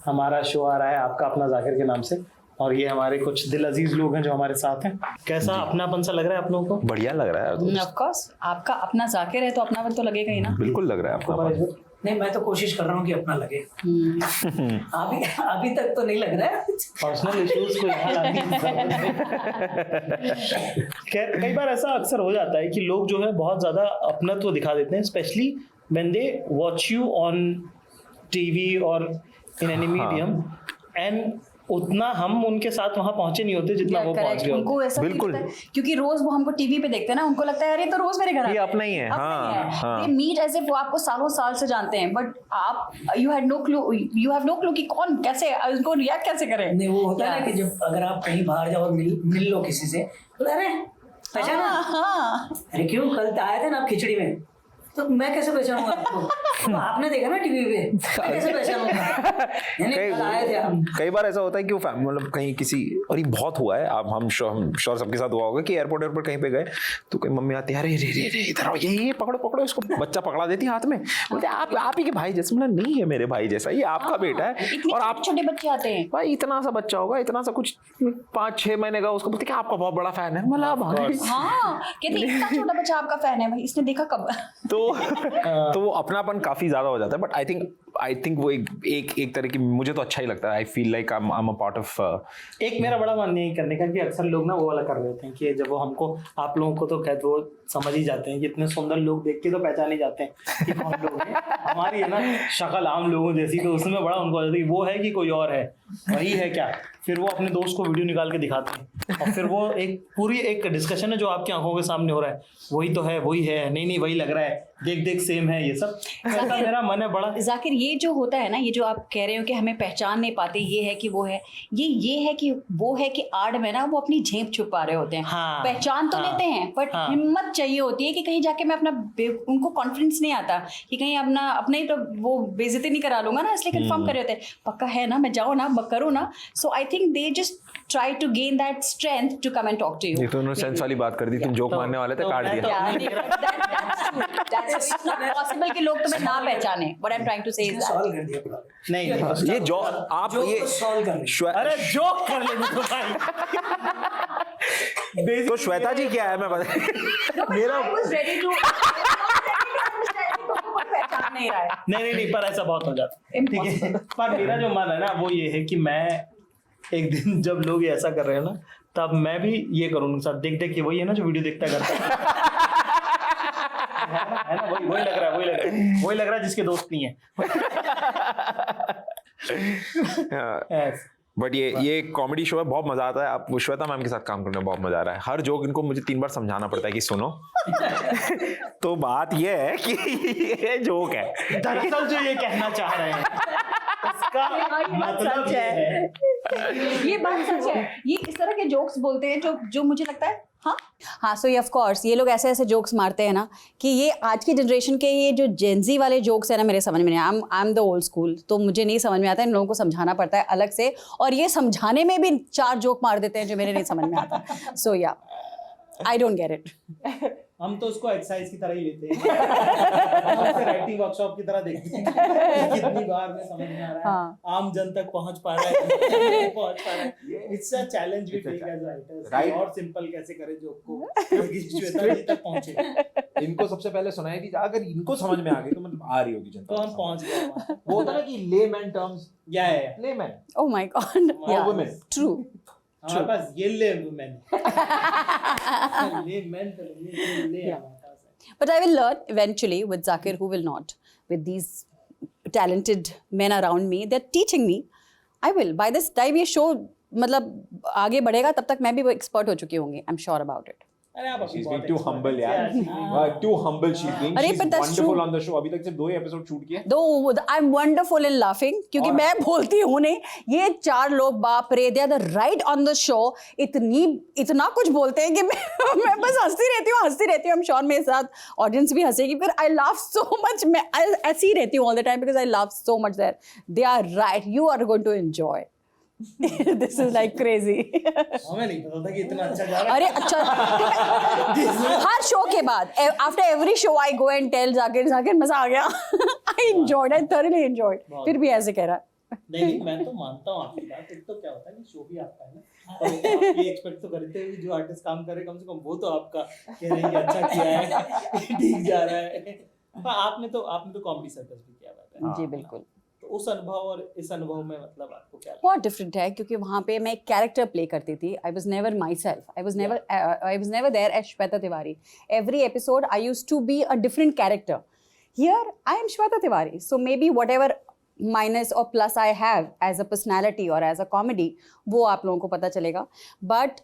हमारा शो आ रहा है आपका अपना जाकिर के नाम से, और ये हमारे कुछ दिल अजीज लोग हैं जो हमारे साथ हैं। कैसा अपनापन सा लग रहा है आप लोगों को? बढ़िया लग रहा है। ऑफ कोर्स आपका अपना जाकिर है तो अपनापन तो लगेगा ही ना। बिल्कुल लग रहा है अपनापन। नहीं, मैं तो कोशिश कर रहा हूँ कि अपना लगे। अभी तक तो नहीं लग रहा है। पर्सनल इश्यूज को यहाँ लाने की जरूरत नहीं। कई बार ऐसा अक्सर हो जाता है कि लोग जो है बहुत ज्यादा अपनत्व दिखा देते हैं, specially when they watch you on TV और इन एनी मीडियम, एंड उतना हम उनके साथ वहां पहुंचे नहीं होते जितना वो पहुंच गए। उनको ऐसा बिल्कुल, क्योंकि रोज वो हमको टीवी पे देखते हैं ना, उनको लगता है अरे तो रोज मेरे घर ये अपना ही है। हाँ, दे मीट एज इफ वो आपको सालों साल से जानते हैं, बट आप यू हैव नो क्लू कि कौन कैसे उनको रिएक्ट कैसे करें। नहीं, वो होता है ना कि जब अगर आप कहीं बाहर जाओ और मिल लो किसी से, तो अरे पहचाना, अरे क्यों कल तो आए थे ना आप खिचड़ी में, तो मैं कैसे पहचानूंगा आपको? तो आपने देखा ना टीवी पे, मैं कैसे पहचानूंगा? कई बार ऐसा होता है कि वो मतलब कहीं किसी, और ये बहुत हुआ है, आप हम श्योर सबके साथ हुआ होगा कि एयरपोर्ट कहीं पे गए तो कोई मम्मी आती है, अरे रे रे रे इधर आओ, ये पकड़ो इसको, बच्चा पकड़ा देती है हाथ में, बोलते आप ही के भाई जैसे। मतलब नहीं है मेरे भाई जैसा, ये आपका बेटा है। और आप छोटे बच्चे आते हैं भाई, इतना सा बच्चा होगा, इतना सा कुछ 5-6 महीने का, उसको बोलते कि आपका बहुत बड़ा फैन है। मतलब हाँ, कहते इतना छोटा बच्चा आपका फैन है भाई, इसने देखा कब? तो वो अपनापन काफी ज्यादा हो जाता है। बट आई थिंक वो एक तरह की, मुझे तो अच्छा ही लगता है। I feel like I am a part of. एक मेरा बड़ा मानना है करने का कि अक्सर लोग ना वो वाला कर रहे होते हैं कि जब वो हमको, आप लोगों को तो खैर वो समझ ही जाते हैं कि इतने सुंदर लोग देख के तो पहचान ही जाते हैं कि कौन लोग हैं। हमारी है ना शक्ल आम लोगों जैसी, तो उसमें बड़ा उनको लगता है कि वो है कि कोई और है, वही है क्या। फिर वो अपने दोस्त को वीडियो निकाल के दिखाते हैं और फिर वो पूरी एक डिस्कशन है जो आपकी आंखों के सामने हो रहा है, वही तो है, वही है, नहीं वही लग रहा है, देख सेम है, ये सब। मेरा मन है बड़ा जाकिर, ये जो होता है ना, ये जो आप कह रहे हो कि हमें पहचान नहीं पाते, ये है कि वो है, ये है कि वो है कि आड़ में ना वो अपनी झेप छुपा रहे होते हैं। हाँ, पहचान तो लेते हैं, बट हिम्मत चाहिए होती है कि कहीं जाके मैं अपना, उनको कॉन्फिडेंस नहीं आता कि कहीं अपना ही तो वो बेइज्जती नहीं करा लूंगा ना, इसलिए कंफर्म कर रहे होते हैं पक्का है ना, मैं जाऊँ ना, करूँ ना। So I think they just try to gain that strength to come and talk to you. ये तो उन्होंने सेंस वाली बात कर दी, तुम जोक मारने वाले थे, काट दिया। That's not possible कि लोग तुम्हें ना पहचाने। What I'm trying to say is that. Solve कर दिया। नहीं, ये जो आप ये सॉल्व कर रहे, अरे जोक कर लेने तो भाई। तो श्वेता जी क्या है, मैं बता मेरा I was ready to पहचान नहीं रहा है। नहीं, पर ऐसा बहुत हो जाता है, ठीक है। पर मेरा जो मन है ना वो ये है कि मैं एक दिन जब लोग ऐसा कर रहे हैं ना, तब मैं भी ये करूँ उनके साथ, देख के वही है ना जो वीडियो देखता करता है ना, वही लग रहा है जिसके दोस्त नहीं है। बट ये कॉमेडी शो है, बहुत मजा आता है। आप श्वेता मैम के साथ काम करने में बहुत मजा आ रहा है। हर जोक इनको मुझे 3 बार समझाना पड़ता है कि सुनो। तो बात ये है कि ये जोक है, दरअसल जो ये कहना चाह रहे हैं उसका मतलब ये बात सच है। ये इस तरह के जोक्स बोलते हैं जो मुझे लगता है हाँ सो ये ऑफ कोर्स ये लोग ऐसे जोक्स मारते हैं ना कि ये आज की जनरेशन के ये जो जेनजी वाले जोक्स है ना, मेरे समझ में नहीं। I am the old school, तो मुझे नहीं समझ में आता, इन लोगों को समझाना पड़ता है अलग से, और ये समझाने में भी 4 जोक मार देते हैं जो मेरे नहीं समझ में आता। सो या आई डोंट गेट इट। हम तो उसको एक्सरसाइज की तरह ही लेते हैं, हम उसे राइटिंग वर्कशॉप की तरह देखते हैं कि कितनी बार में समझ में आ रहा है, आम जन तक पहुंच पा रहा है। It's a challenge we take as writers, और सिंपल कैसे करें जोक को कि श्वेता जी तक पहुंचे। इनको सबसे पहले सुनाई थी, अगर इनको समझ में आ गई तो मतलब आ रही होगी जनता, तो हम पहुंच गए। वो होता ना कि layman terms, layman, oh my God, या ट्रू। हमारे पास ये ले man But I will learn eventually with Zakir, who will not, with these talented men around me. They're teaching me. I will. By this time ये show मतलब आगे बढ़ेगा, तब तक मैं भी वो expert हो चुकी होंगी. I'm sure about it. She's being too humble, यार. Too humble she's being. She's wonderful on the show. अभी तक सिर्फ 2 ही एपिसोड शूट किए. I'm wonderful in laughing, क्योंकि मैं बोलती हूँ नहीं. ये 4 लोग बाप रे, they are the right on the show. इतना कुछ बोलते हैं कि मैं बस हंसती रहती हूँ. I'm sure मेरे साथ ऑडियंस भी हंसेगी, because I laugh so much. मैं ऐसी रहती हूँ all the time because I laugh so much there. They are right. You are going to enjoy. This is like crazy. हमें नहीं पता था कि इतना अच्छा जा रहा है। अरे अच्छा, हर शो के बाद after every show I go and tell Zakir मजा आ गया. I enjoyed, I thoroughly enjoyed. फिर भी ऐसे कह रहा है. नहीं मैं तो मानता हूँ आपकी बात। एक तो क्या होता है कि शो भी आपका है ना, तो आप ये एक्सपेक्ट तो करते हैं कि जो आर्टिस्ट काम करे कम से कम वो तो आपका कह रहे हैं कि अच्छा किया है, ठीक जा रहा है। हाँ, आपने तो कॉमेडी सर्कस भी किया हुआ है। जी बिल्कुल। तो उस अनुभव और इस अनुभव में मतलब आपको क्या लगता बहुत डिफरेंट है, क्योंकि वहाँ पे मैं एक कैरेक्टर प्ले करती थी. I was never myself, I was never there as Shweta Tiwari. Every episode I use to be a different character. Here I am Shweta Tiwari, so maybe whatever minus और plus I have as a personality और as a comedy, वो आप लोगों को पता चलेगा. But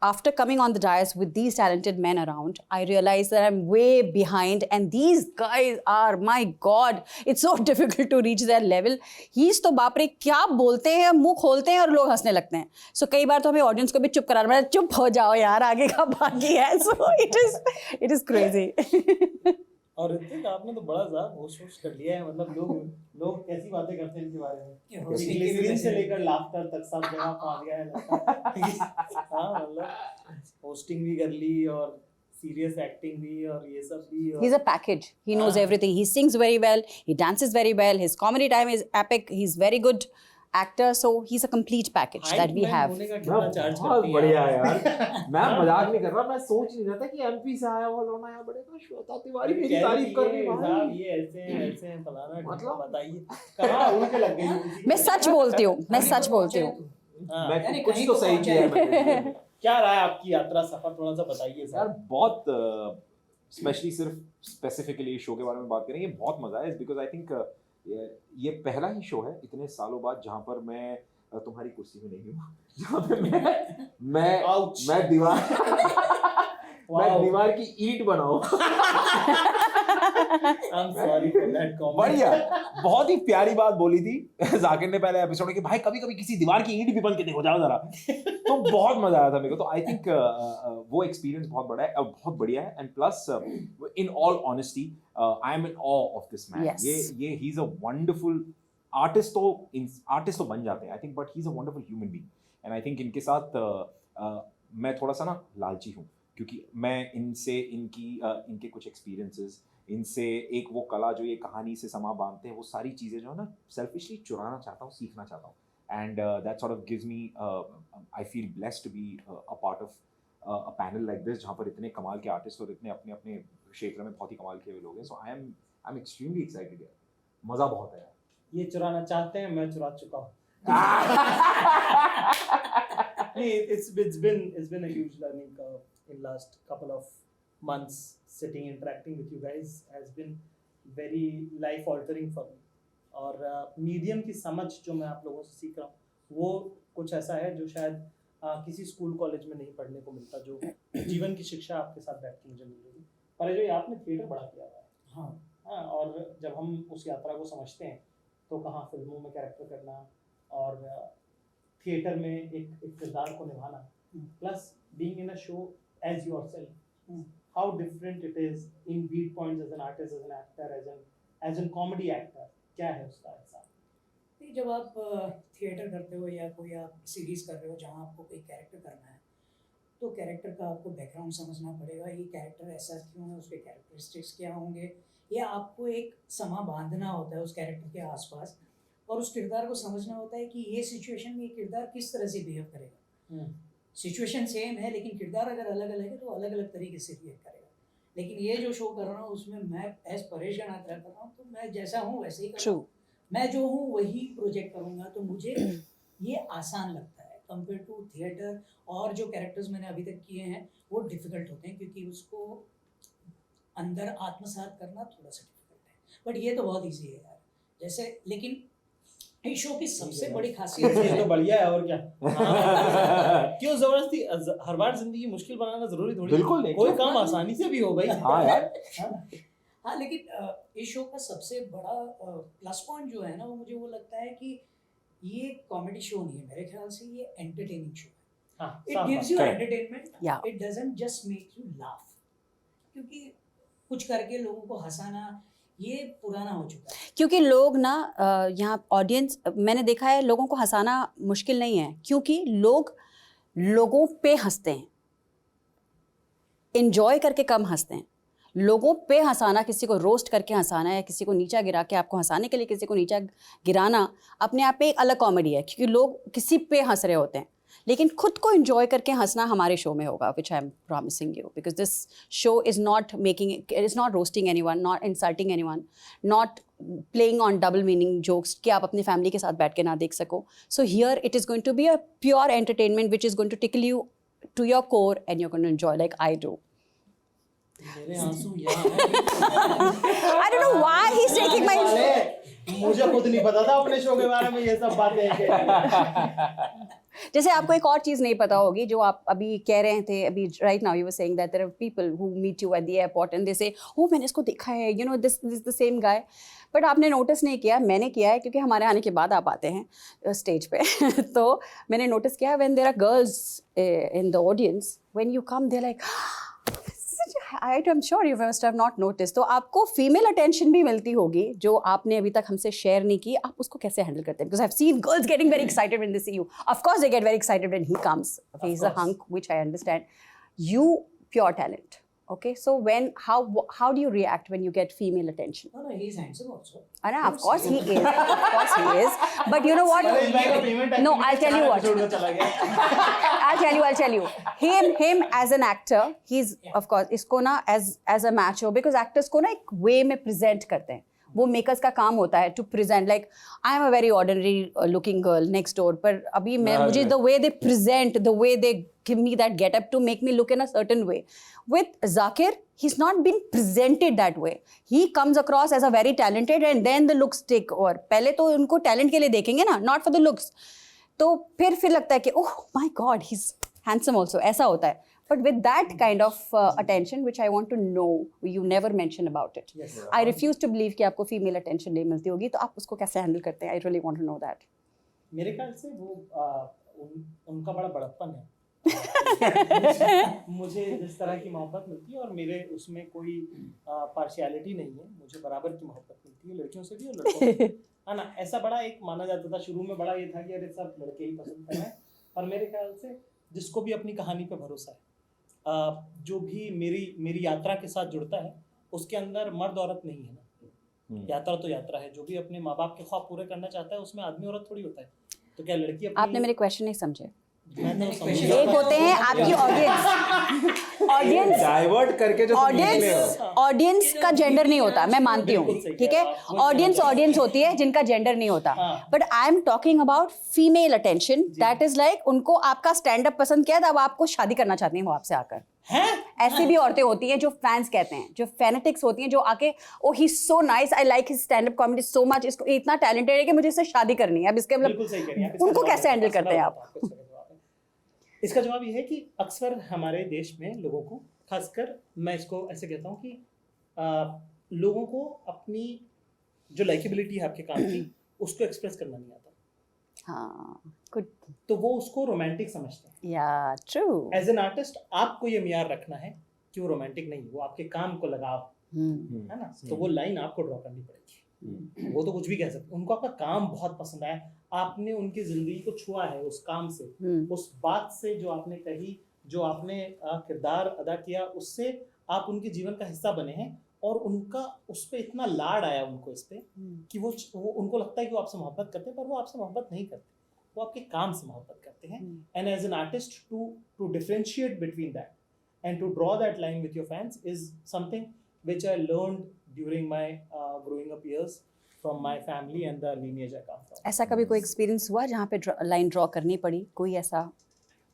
after coming on the dais with these talented men around, I realized that I'm way behind, and these guys are, my God, it's so difficult to reach their level. He's तो बाप रे क्या बोलते हैं, मुंह खोलते हैं और लोग हंसने लगते हैं. So कई बार तो हमें ऑडियंस को भी चुप कराना पड़ता है, चुप हो जाओ यार, आगे का बाकी है. So it is crazy. और ऋतिक आपने तो बड़ा ज़्यादा होस्ट कर लिया है, मतलब लोग कैसी बातें करते हैं इनके बारे में, लिसनिंग से लेकर लाफ्टर तक सब जगह पहुंच गया है लगता है। हाँ मतलब होस्टिंग भी कर ली और सीरियस एक्टिंग भी और ये सब भी। He's a package. He knows everything. He sings very well. He dances very well. His comedy time is epic. He's very good actor. So he's a complete package that we have. बहुत बढ़िया है यार। मैं मजाक नहीं कर रहा, मैं सोच नहीं रहा था कि एमपी से आया हुआ लौना यहाँ बड़ेगा श्वेता तिवारी मेरी तारीफ कर रही है भाई। ये ऐसे हैं फलाना, मतलब बताइए कहाँ उनके लग गई। मैं सच बोलती हूँ, मैं सच बोलती हूँ। मैं कुछ तो सही किया है मैंने। क्या रहा है आपकी यात्रा सफर, थोड़ा सा बताइए सर। यार बहुत स्पेशली सिर्फ स्पेसिफिकली शो के बारे में बात करें, ये बहुत मजा है बिकॉज आई थिंक ये पहला ही शो है इतने सालों बाद जहाँ पर मैं तुम्हारी कुर्सी में नहीं हूँ, जहाँ पे मैं दीवार की ईंट बनाऊं। I'm sorry for that comment. बढ़िया, बहुत ही प्यारी बात बोली थी जाकिर ने पहले एपिसोड में कि भाई कभी कभी किसी दीवार की ईंट भी बन के देखो जाओ जरा। तो बहुत मजा आया था मेरे को। तो आई थिंक वो एक्सपीरियंस बहुत बड़ा है, बहुत बढ़िया है। And plus in all honesty I am in awe of this man. ये he is a wonderful artist तो बन जाते हैं I think, but he is a wonderful human being. And I think इनके साथ मैं थोड़ा सा ना लालची हूँ, क्योंकि मैं इनसे इनके कुछ एक्सपीरियंसेस, इनसे एक वो कला जो ये कहानी से समा बांधते हैं, वो सारी चीज़ें जो है ना सेल्फिशली चुराना चाहता हूँ, सीखना चाहता हूँ। And that sort of gives me, I feel blessed to be a part of a panel like this, जहाँ पर इतने कमाल के आर्टिस्ट और इतने अपने अपने क्षेत्र में बहुत ही कमाल के लोग हैं। सो आई एम एक्सट्रीमली एक्साइटेड यार, मज़ा बहुत है यार। ये चुराना चाहते हैं, मैं चुरा चुका हूँ। It's been a huge learning curve in last couple of months. Sitting interacting with you guys has been very life altering for me. और मीडियम की समझ जो मैं आप लोगों से सीख रहा हूँ वो कुछ ऐसा है जो शायद किसी स्कूल कॉलेज में नहीं पढ़ने को मिलता, जो जीवन की शिक्षा आपके साथ बैठ के मुझे मिल रही। पर जो आपने थिएटर बड़ा किया हुआ है, हाँ, और जब हम उस यात्रा को समझते हैं तो कहाँ फिल्मों में कैरेक्टर करना और थिएटर में एक किरदार को निभाना, plus being in a show as yourself, how different it is in beat points as an artist, as an actor, as an comedy actor, क्या है उसका एहसास? जब आप थिएटर करते हो या कोई आप सीरीज कर रहे हो जहाँ आपको कोई कैरेक्टर करना है, तो कैरेक्टर का आपको बैकग्राउंड समझना पड़ेगा। ये कैरेक्टर ऐसा क्यों है, उसके कैरेक्टरिस्टिक्स क्या होंगे, या आपको एक समा बांधना होता है उस कैरेक्टर के आसपास, और उस किरदार को समझना होता है कि ये सिचुएशन में ये किरदार किस तरह से बिहेव करेगा। सिचुएशन सेम है लेकिन किरदार अगर अलग अलग है तो अलग अलग तरीके से बिहेव करेगा। लेकिन ये जो शो कर रहा हूँ उसमें मैं एज परेश गणात्रा कर रहा हूँ, तो मैं जैसा हूँ वैसे ही कर रहा हूँ, मैं जो हूँ वही प्रोजेक्ट करूँगा। तो मुझे ये आसान लगता है कंपेयर टू थिएटर। और जो कैरेक्टर्स मैंने अभी तक किए हैं वो डिफ़िकल्ट होते हैं, क्योंकि उसको अंदर आत्मसात करना थोड़ा सा डिफिकल्ट है। बट ये तो बहुत ईजी है यार, जैसे। लेकिन इस शो की सबसे बड़ी खासियत ये तो बढ़िया है, और क्या। क्यों जबरदस्ती हर बार जिंदगी मुश्किल बनाना जरूरी थोड़ी। बिल्कुल, कोई काम आसानी से भी हो भाई। हाँ यार। हाँ, लेकिन इस शो का सबसे बड़ा प्लस पॉइंट जो है ना, वो मुझे वो लगता है कि ये कॉमेडी शो नहीं है, मेरे ख्याल से ये एंटरटेनिंग शो है। It gives you entertainment, it doesn't just make you laugh, क्योंकि कुछ करके लोगों को हंसाना ये पुराना हो चुका है। क्योंकि लोग ना यहाँ ऑडियंस, मैंने देखा है लोगों को हंसाना मुश्किल नहीं है, क्योंकि लोग लोगों पे हंसते हैं, एंजॉय करके कम हंसते हैं। लोगों पे हंसाना, किसी को रोस्ट करके हंसाना या किसी को नीचा गिरा के आपको हंसाने के लिए किसी को नीचा गिराना अपने आप में एक अलग कॉमेडी है, क्योंकि लोग किसी पे हंस रहे होते हैं, लेकिन खुद को एंजॉय करके हंसना हमारे शो में होगा, which I am promising you, because this show is not making, it is not roasting anyone, not insulting anyone, not playing on double meaning jokes कि आप अपनी फैमिली के साथ बैठ के ना देख सको. So here it is going to be a pure entertainment which is going to tickle you to your core and you're going to enjoy like I do. मेरे आंसू यहाँ हैं। I don't know why he's taking my... मुझे खुद नहीं पता था अपने शो के बारे में ये सब बातें। जैसे आपको एक और चीज़ नहीं पता होगी जो आप अभी कह रहे थे, अभी right now you were saying that there are people who meet you at the airport and they say oh मैंने इसको देखा है, you know this is the same guy, but आपने नोटिस नहीं किया, मैंने किया है क्योंकि हमारे आने के बाद आप आते हैं स्टेज पे तो मैंने नोटिस किया when there are girls in the audience, when you come they like I'm sure you must have not noticed. तो आपको फीमेल अटेंशन भी मिलती होगी जो आपने अभी तक हमसे शेयर नहीं की, आप उसको कैसे हैंडल करते हैं? Because I've seen girls getting very excited when they see you. Of course they get very excited when he comes. He's a hunk, which I understand. You, pure talent. Okay, so how do you react when you get female attention? No, he's handsome also. And of course he is. Of course he is. But you know what? No, I'll tell you what. I'll tell you. Him as an actor, he's of course इसको ना as a macho, because actors को ना एक way में present करते हैं. वो makers का काम होता है to present like I am a very ordinary looking girl next door, पर अभी मैं मुझे the way they present, the way they give me that get up to make me look in a certain way. With Zakir he is not been presented that way, he comes across as a very talented and then the looks take over. पहले तो उनको talent के लिए देखेंगे ना, not for the looks, तो फिर लगता है कि oh my God he is handsome also, ऐसा होता है. But with that kind of attention, which I want to know, you never mention about it. Yes, I refuse to believe कि आपको female attention नहीं मिलती होगी, तो आप उसको कैसे handle करते हैं? I really want to know that. मेरे ख्याल से वो उनका बड़ा बड़प्पन है. मुझे जिस तरह की मोहब्बत मिलती है और मेरे उसमें कोई पार्शियलिटी नहीं है, मुझे बराबर की मोहब्बत मिलती है लड़कियों से भी और लड़कों से भी, है ना. ऐसा बड़ा एक माना जाता था शुरू में, बड़ा ये था कि अरे सब लड़के ही पसंद कर रहे हैं, और मेरे ख्याल से जिसको भी अपनी कहानी पे भरोसा है, जो भी मेरी यात्रा के साथ जुड़ता है, उसके अंदर मर्द औरत नहीं है ना. यात्रा तो यात्रा है. जो भी अपने माँ बाप के ख्वाब पूरे करना चाहता है उसमें आदमी औरत थोड़ी होता है. तो क्या लड़की अपनी... आपने मेरे क्वेश्चन नहीं समझे. एक होते हैं आपकी ऑडियंस डाइवर्ट करके जो ऑडियंस का जेंडर नहीं होता, मैं मानती हूँ, ठीक है. ऑडियंस होती है जिनका जेंडर नहीं होता, but I am talking about female attention. That is like उनको आपका स्टैंड अप पसंद किया, तब आपको शादी करना चाहती हैं वो आपसे आकर. ऐसी भी औरतें होती हैं जो फैंस कहते हैं, जो फैनेटिक्स होती हैं, जो आके oh he so nice, I like his stand up comedy so much, इसको इतना टैलेंटेड है कि मुझे इससे शादी करनी है. अब इसके मतलब उनको कैसे हैंडल करते हैं आप? इसका जवाब ये है कि अक्सर हमारे देश में लोगों को, खासकर मैं इसको ऐसे कहता हूँ कि लोगों को अपनी जो लाइकेबिलिटी है आपके काम की, उसको एक्सप्रेस करना नहीं आता. हाँ, गुड. तो वो उसको रोमांटिक समझते हैं. या ट्रू. एज एन आर्टिस्ट आपको ये मियार रखना है कि वो रोमांटिक नहीं, वो आपके काम को लगाव है ना. तो वो लाइन आपको ड्रॉ करनी पड़ेगी. वो तो कुछ भी कह सकते, उनको आपका काम बहुत पसंद आया, आपने उनकी जिंदगी को छुआ है उस काम से, उस बात से जो आपने कही, जो आपने किरदार अदा किया, उससे आप उनके जीवन का हिस्सा बने हैं, और उनका उस पर इतना लाड आया उनको इस पे कि वो उनको लगता है कि वो आपसे मोहब्बत करते हैं, पर वो आपसे मोहब्बत नहीं करते, वो आपके काम से मोहब्बत करते हैं. And as an artist to differentiate between that and to draw that line with your fans is something which I learned during my growing up years from my family and the lineage I come from. ऐसा कभी कोई experience हुआ जहाँ पे line draw करनी पड़ी? कोई ऐसा?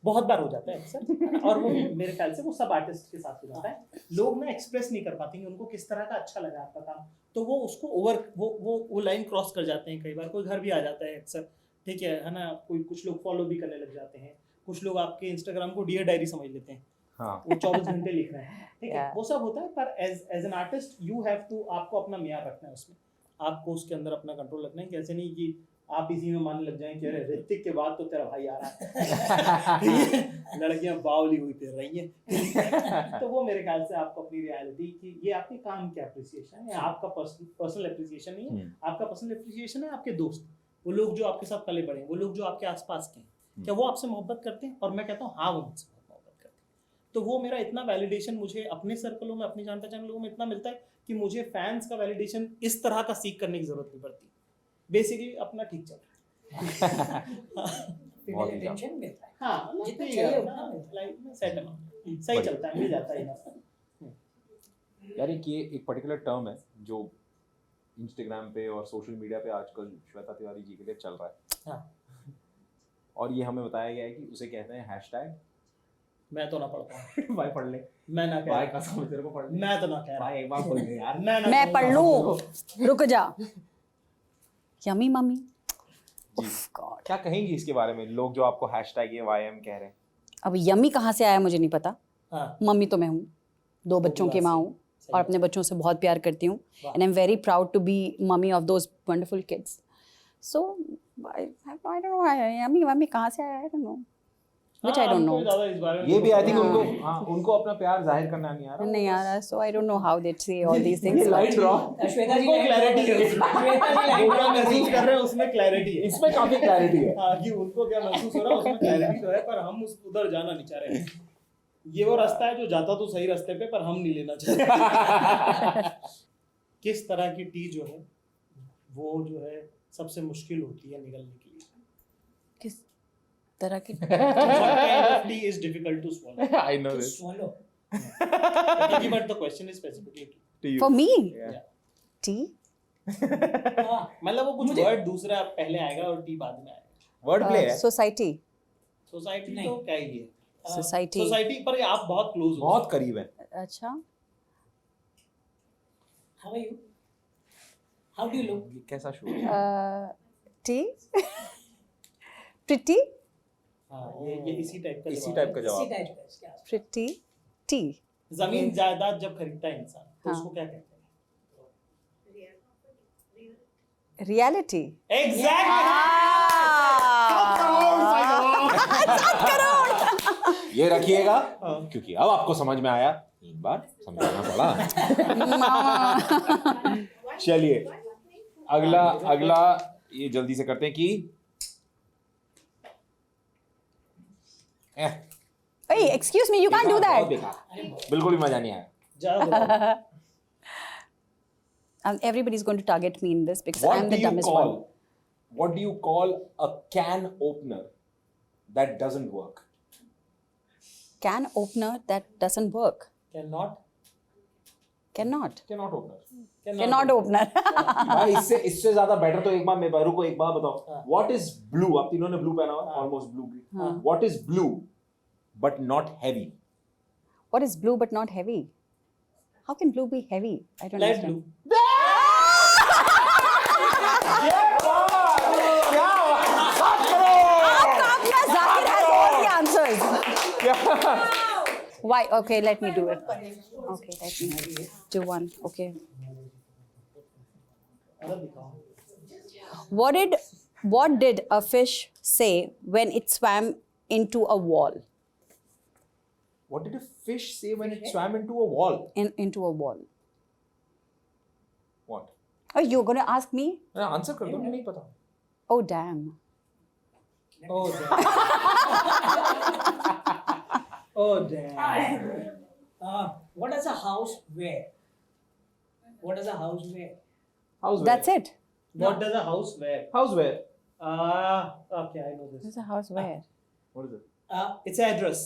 बहुत बार हो जाता है अक्सर, और वो मेरे ख्याल से वो सब आर्टिस्ट के साथ हो जाता है. लोग ना एक्सप्रेस नहीं कर पाते कि उनको किस तरह का अच्छा लगा आपका काम, तो वो उसको वो लाइन क्रॉस कर जाते हैं. कई बार कोई घर भी आ जाता है अक्सर, ठीक है ना. कुछ लोग फॉलो भी करने लग जाते हैं, कुछ लोग आपके इंस्टाग्राम को डियर डायरी समझ लेते हैं. वो 24 घंटे लिख रहे हैं, ठीक है. वो सब होता है, पर as an artist you have to, आपको अपना मियार रखना है उसमें, आपको उसके अंदर अपना कंट्रोल रखना है. कैसे नहीं कि आप इसी में मानने लग जाएं कि अरे ऋतिक के बाद तो तेरा भाई आ रहा है, लड़कियां बावली हुई फिर रही हैं. तो वो मेरे ख्याल से आपको अपनी रियलिटी की, ये आपके काम की अप्रिसिएशन है, आपका पर्सनल अप्रिसिएशन नहीं है. आपका पर्सनल अप्रिसिएशन है आपके दोस्त, वो लोग जो आपके साथ पले बड़े हैं, वो लोग जो आपके आसपास के हैं, क्या वो आपसे मोहब्बत करते हैं? और मैं कहता हूँ हाँ, वो मुझसे मोहब्बत करते हैं. तो वो मेरा इतना वैलिडेशन मुझे अपने सर्कलों में, अपनी जान पहचान लोगों में इतना मिलता है कि मुझे फैंस का वैलिडेशन इस तरह का सीख करने की जरूरत नहीं पड़ती। बेसिकली अपना ठीक चल रहा बहुत ही टेंशन मिलता है। हाँ, जितना ठीक चाहिए है, उतना मिलता लाइफ में सेट सही चलता है, मिल जाता है enough। यार एक पर्टिकुलर टर्म है जो इंस्टाग्राम पे और सोशल मीडिया पे आजकल श्वेता तिवारी जी के लिए चल रहा है। हाँ। और ये हमें बताया गया है कि उसे कहते हैं हैशटैग। मैं तो ना पढ़ता हूँ, भाई पढ़ ले, मैं ना कह भाई रहा, कसम तेरे को पढ़ ले, मैं तो ना कह रहा, भाई एक बार पढ़ ले यार। मैं ना मैं कहूँगा। पढ़ लूं, रुक जा। यमी मम्मी, जी। गॉड। क्या कहेंगी इसके बारे में, लोग जो आपको हैशटैग ये वाईएम कह रहे हैं? अब यमी कहाँ से आया मुझे नहीं पता। हाँ, मम्मी तो मैं हूँ, 2 बच्चों की माँ हूँ और अपने बच्चों से बहुत प्यार करती हूँ। वाह। And I am very proud to be mummy of those wonderful kids. So I don't know yummy mummy कहाँ से आया, I don't know, which I don't हमको नो। ज़्यादा इस बारे में ये भी आई थिंक हाँ। उनको अपना प्यार जाहिर करना नहीं आ रहा। नहीं आ रहा, so I don't know how they say all these things. Light draw, Shweta ji उनको क्लैरिटी है, श्वेता जी वो क्या महसूस कर रहे हैं उसमें क्लैरिटी है। इसमें काफी क्लैरिटी है। हाँ, कि उनको क्या महसूस हो रहा है उसमें क्लैरिटी तो है, पर हम उधर जाना नहीं चाह रहे। ये वो रास्ता है जो जाता तो सही रास्ते पे, पर हम नहीं लेना चाहते। किस तरह की टी जो है वो जो है सबसे मुश्किल होती है निकलने के लिए? किस तरह की? What kind of tea is difficult to swallow? I know this. swallow. But the question is specifically To you. For me, Yeah. tea. हाँ, मतलब वो कुछ वर्ड दूसरा पहले आएगा और टी बाद में आएगा। वर्ड प्ले है। Society. सोसाइटी नहीं। तो क्या ही है, Society. सोसाइटी पर ये आप बहुत क्लोज हो। बहुत करीब है। अच्छा, how are you? How do you look? ये कैसा शो है? tea. Pretty. हाँ, ये इसी टाइप का इसी जवाब टाइप है। का इसी जवाब। टाइप का इसके आसपास। Pretty. Tea. जमीन जायदाद जब खरीदता है इंसान तो हाँ। उसको क्या कहते हैं? Reality. ये रखिएगा क्योंकि अब आपको समझ में आया, एक बार समझाना पड़ा। चलिए अगला ये जल्दी से करते हैं कि Hey, excuse me, you can't do बहुत that. बेकार, बिल्कुल भी मजा नहीं आया। ज्यादा Everybody's going to target me in this because What I'm do the you dumbest one. what do you call a can opener that doesn't work? Can opener that doesn't work. cannot Cannot. Cannot opener. Cannot opener. भाई इससे ज्यादा better तो एक बार मैं बारू को एक बार बताओ। हाँ। What is blue? आप तीनों ने blue पहना हुआ, हाँ। almost blue green. हाँ। What is blue but not heavy? What is blue but not heavy? How can blue be heavy? I don't light understand. Blue. Zakir has all the answers. Why? Okay, let me do it. Okay, let me do one. Okay. What did a fish say when it swam into a wall? What did a fish say when it swam into a wall? Into a wall. What? Oh, you're gonna ask me? Answer कर दो, मुझे नहीं पता। Oh, damn. Oh damn. Oh damn. What does a house wear? What does a house wear? Houseware. That's it. What does a house wear? Houseware. Okay, I know this. There's a house where? What is it? It's an address.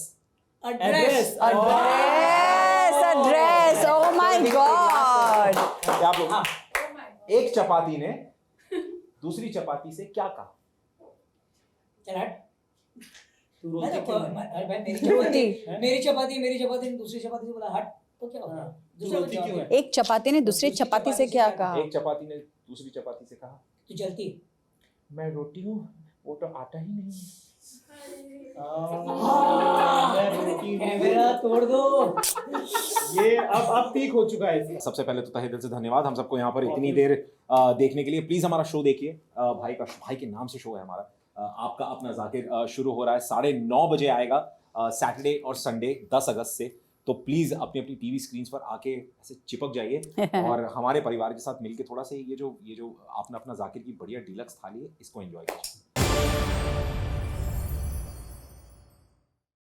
A dress. A dress, a dress. Oh my God. क्या आप लोग? एक चपाती ने दूसरी चपाती से क्या कहा? चल हट। तू मैं रोती तो क्यों है? अरे भाई रोटी। मेरी चपाती ने दूसरी चपाती से बोला हट तो क्या होगा? तू दूसरा रोती जवाब क्यों है। है? एक चपाती ने दूसरी चपाती से क्या कहा? एक चपाती ने दूसरी चपाती से कहा, तू जलती। मैं रोटी हूँ, वो तो आटा ही नहीं। मैं रोती हूँ। कैमरा तोड़ दो। ये अब ठीक हो चुका है इसका। सबसे पहले तो तहे दिल से धन्यवाद हम सबको यहाँ पर इतनी देर देखने के लिए। प्लीज हमारा शो देखिए, भाई के नाम से शो है हमारा। आपका अपना जाकिर शुरू हो रहा है 9:30 बजे आएगा, सैटरडे और संडे 10 अगस्त से। तो प्लीज अपनी अपनी टीवी स्क्रीन पर आके ऐसे चिपक जाइए और हमारे परिवार के साथ मिलके थोड़ा सा ये जो आपने अपना जाकिर की बढ़िया डीलक्स थाली है इसको एंजॉय कीजिए।